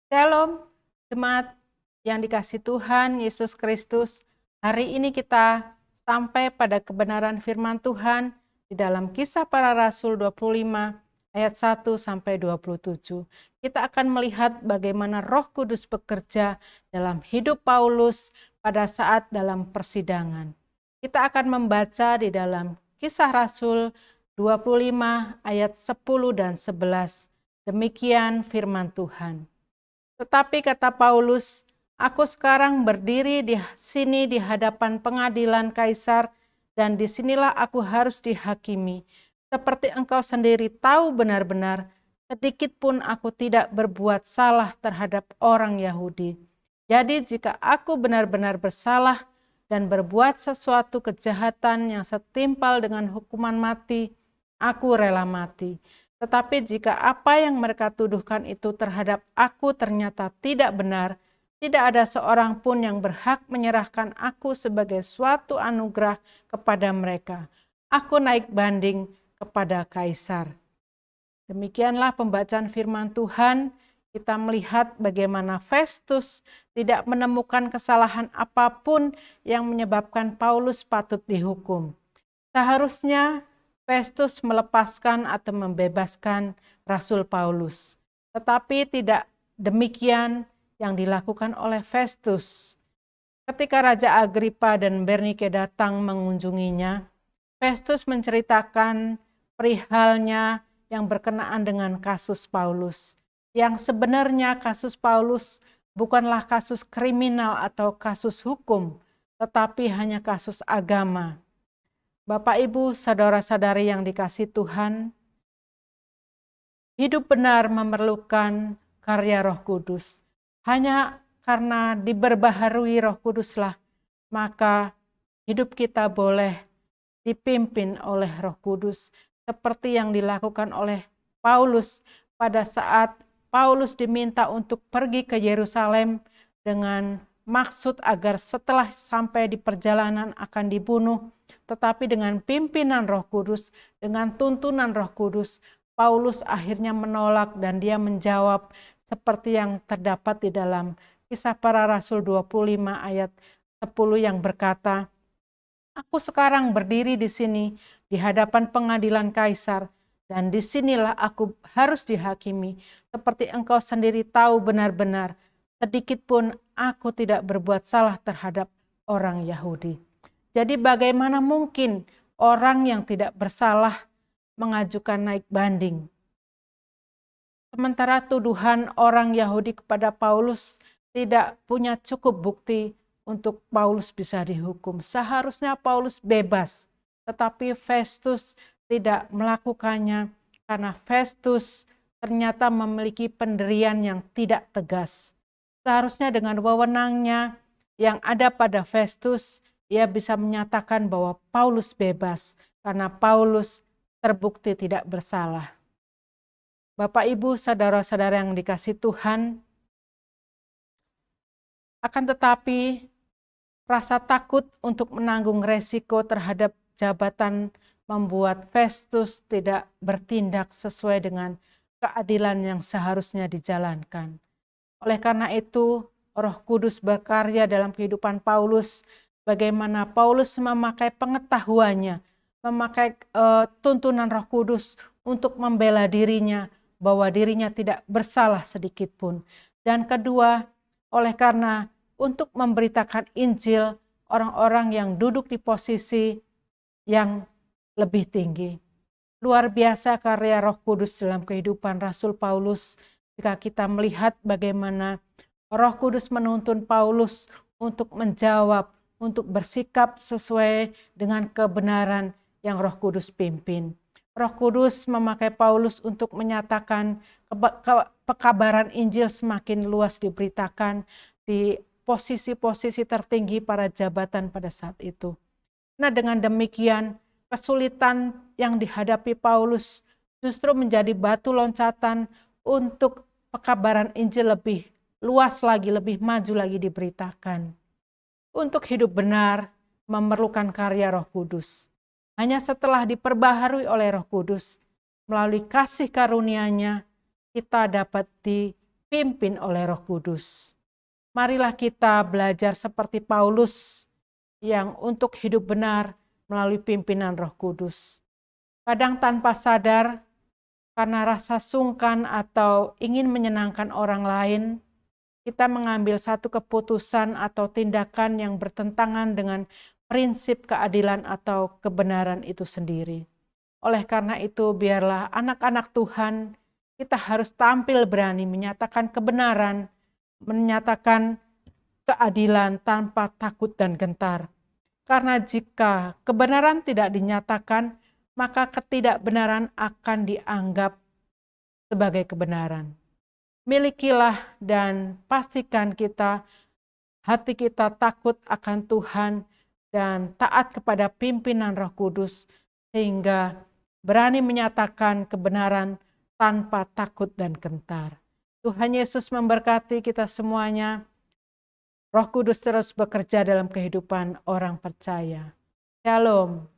Shalom, jemaat yang dikasihi Tuhan Yesus Kristus. Hari ini kita sampai pada kebenaran firman Tuhan di dalam Kisah Para Rasul 25 ayat 1 sampai 27. Kita akan melihat bagaimana Roh Kudus bekerja dalam hidup Paulus pada saat dalam persidangan. Kita akan membaca di dalam Kisah Rasul 25 ayat 10 dan 11. Demikian firman Tuhan. Tetapi kata Paulus, aku sekarang berdiri di sini di hadapan pengadilan Kaisar dan disinilah aku harus dihakimi. Seperti engkau sendiri tahu benar-benar, sedikit pun aku tidak berbuat salah terhadap orang Yahudi. Jadi jika aku benar-benar bersalah dan berbuat sesuatu kejahatan yang setimpal dengan hukuman mati, aku rela mati. Tetapi jika apa yang mereka tuduhkan itu terhadap aku ternyata tidak benar, tidak ada seorang pun yang berhak menyerahkan aku sebagai suatu anugerah kepada mereka. Aku naik banding kepada Kaisar. Demikianlah pembacaan firman Tuhan. Kita melihat bagaimana Festus tidak menemukan kesalahan apapun yang menyebabkan Paulus patut dihukum. Seharusnya Festus melepaskan atau membebaskan Rasul Paulus. Tetapi tidak demikian yang dilakukan oleh Festus. Ketika Raja Agripa dan Bernike datang mengunjunginya, Festus menceritakan perihalnya yang berkenaan dengan kasus Paulus. Yang sebenarnya kasus Paulus bukanlah kasus kriminal atau kasus hukum, tetapi hanya kasus agama. Bapak, Ibu, saudara-saudari yang dikasihi Tuhan, hidup benar memerlukan karya Roh Kudus. Hanya karena diberbaharui Roh Kuduslah, maka hidup kita boleh dipimpin oleh Roh Kudus, seperti yang dilakukan oleh Paulus pada saat Paulus diminta untuk pergi ke Yerusalem dengan maksud agar setelah sampai di perjalanan akan dibunuh, tetapi dengan pimpinan Roh Kudus, dengan tuntunan Roh Kudus, Paulus akhirnya menolak dan dia menjawab seperti yang terdapat di dalam Kisah Para Rasul 25 ayat 10 yang berkata, aku sekarang berdiri di sini di hadapan pengadilan Kaisar dan disinilah aku harus dihakimi. Seperti engkau sendiri tahu benar-benar, sedikit pun aku tidak berbuat salah terhadap orang Yahudi. Jadi bagaimana mungkin orang yang tidak bersalah mengajukan naik banding? Sementara tuduhan orang Yahudi kepada Paulus tidak punya cukup bukti untuk Paulus bisa dihukum. Seharusnya Paulus bebas, tetapi Festus tidak melakukannya karena Festus ternyata memiliki pendirian yang tidak tegas. Seharusnya dengan wewenangnya yang ada pada Festus, ia bisa menyatakan bahwa Paulus bebas karena Paulus terbukti tidak bersalah. Bapak, Ibu, saudara-saudara yang dikasihi Tuhan, akan tetapi rasa takut untuk menanggung resiko terhadap jabatan membuat Festus tidak bertindak sesuai dengan keadilan yang seharusnya dijalankan. Oleh karena itu, Roh Kudus berkarya dalam kehidupan Paulus, bagaimana Paulus memakai pengetahuannya, memakai tuntunan Roh Kudus untuk membela dirinya, bahwa dirinya tidak bersalah sedikit pun. Dan kedua, oleh karena untuk memberitakan Injil orang-orang yang duduk di posisi yang lebih tinggi. Luar biasa karya Roh Kudus dalam kehidupan Rasul Paulus. Jika kita melihat bagaimana Roh Kudus menuntun Paulus untuk menjawab, untuk bersikap sesuai dengan kebenaran yang Roh Kudus pimpin. Roh Kudus memakai Paulus untuk menyatakan pekabaran Injil semakin luas diberitakan di posisi-posisi tertinggi para jabatan pada saat itu. Nah, dengan demikian kesulitan yang dihadapi Paulus justru menjadi batu loncatan untuk pekabaran Injil lebih luas lagi, lebih maju lagi diberitakan. Untuk hidup benar memerlukan karya Roh Kudus. Hanya setelah diperbaharui oleh Roh Kudus, melalui kasih karunia-Nya, kita dapat dipimpin oleh Roh Kudus. Marilah kita belajar seperti Paulus yang untuk hidup benar melalui pimpinan Roh Kudus. Kadang tanpa sadar, karena rasa sungkan atau ingin menyenangkan orang lain, kita mengambil satu keputusan atau tindakan yang bertentangan dengan prinsip keadilan atau kebenaran itu sendiri. Oleh karena itu, biarlah anak-anak Tuhan, kita harus tampil berani menyatakan kebenaran, menyatakan keadilan tanpa takut dan gentar. Karena jika kebenaran tidak dinyatakan, maka ketidakbenaran akan dianggap sebagai kebenaran. Milikilah dan pastikan hati kita takut akan Tuhan dan taat kepada pimpinan Roh Kudus, sehingga berani menyatakan kebenaran tanpa takut dan gentar. Tuhan Yesus memberkati kita semuanya. Roh Kudus terus bekerja dalam kehidupan orang percaya. Shalom.